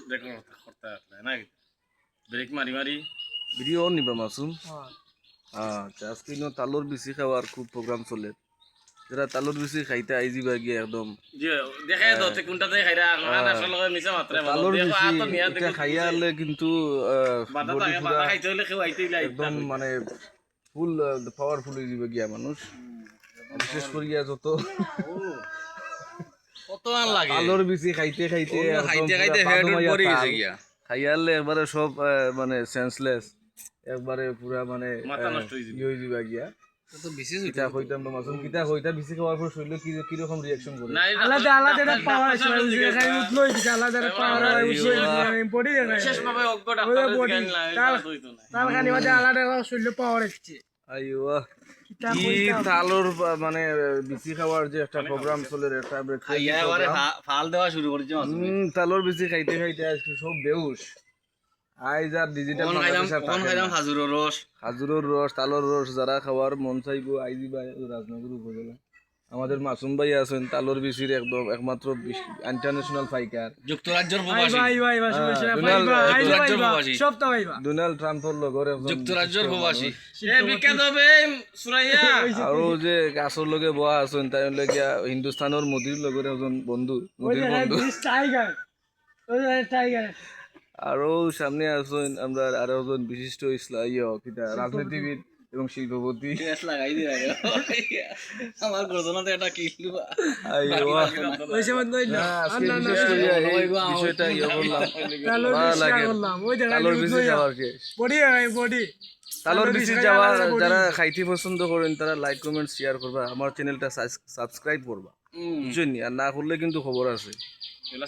Record করতে আসলে না ব্রেক মারি মারি ভিডিও নিবা মাসুম আচ্ছা আজকে তালোর বিচি খাওয়ার খুব প্রোগ্রাম চলে যারা তালোর বিচি খাইতে আইজি বাগিয়ে একদম যে দেখাই দাও তে কোনটাতে খাইরা না আসলে মিছা মাত্রা তালোর দেখো বিচি আর তো মিয়া এটা দেখো খাইয়া হলে কিন্তু বাটা body থাকে পুরা বাটা খাইতে হলে কেউ আইতেই লাই একদম মানে ফুল পাওয়ারফুল হয়ে যাবে গিয়া মানুষ বিশেষ করিয়া যত কত আন লাগে তালোর বিচি খাইতে খাইতে খাইতে খাইতে হেড পড়ে গেছে গিয়া খাইয়া হলে একবারে সব মানে সেন্সলেস একবারে পুরা মানে মাথা নষ্ট হয়ে যাবে। হয়ে যাবে গিয়া কত বেশি কিতা কইতাম তো মাসুম কিতা কইতা বিচি খাওয়ার পর শরীরে কি রকম রিঅ্যাকশন করে না এটা আলাদা আলাদা একটা পাওয়ার আছে ওই খাই উঠলো দিছে আলাদা একটা পাওয়ার আছে আমি পড়ি দেখাই বিশেষ ভাবে অজ্ঞ ওই ডাক্তার body, গান না এটা তার- হইতো না তার খানি মধ্যে আলাদা শরীরে পাওয়ার আছে আইওয়া কিতা কি কইতাম তালোর মানে বিচি খাওয়ার যে একটা প্রোগ্রাম চলে একটা খাইয়া এবারে ফাল দেওয়া শুরু করেছে তালোর বিচি খাইতে খাইতে আজকে সব বেহুশ আইজ আর ডিজিটাল কোন খাইলাম খাজুরের রস খাজুরের রস তালোর রস যারা খাওয়ার মন চাইবো আইজি ভাই রাজনগর উপজেলা আমাদের মাসুম ভাই আছেন তালোর বিচির একদম একমাত্র ইন্টারন্যাশনাল ফাইকার যুক্তরাজ্যের ভাই প্রবাসী ভাই ভাই ভাই ডোনাল্ড সব তো ভাইবা ডোনাল্ড ট্রাম্পের লগর একজন যুক্তরাজ্যের প্রবাসী এ বিখ্যাত হবে সুরাইয়া আৰু যে গাছৰ লগে বহা আছেন তাই লগিয়া হিন্দুস্তানৰ মোদীৰ লগৰ এজন বন্ধু ওই মোদীর যে বন্ধু টাইগার ওই যে টাইগার আৰু সামনে আছেন আমরা আরো একজন বিশিষ্ট কিটা রাজনীতিবিদ এবং শিল্পপতি গ্যাস লাগাই দিয়ে আমার গর্দনাতে একটা কিলু ওই সময় নইল না, আজকে বিশেষ করিয়া এই বিষয়টা করলাম তালোর ভালো বিষ লাগে করলাম ওই দেখা তালোর বিচি খাওয়ার কে বডি বডি তালোর বিচি যাওয়া যারা খাইতে পছন্দ করেন তারা লাইক কমেন্ট শেয়ার করবা আমার চ্যানেলটা সাবস্ক্রাইব করবা বুঝছেন আর না করলে কিন্তু খবর আছে এগুলা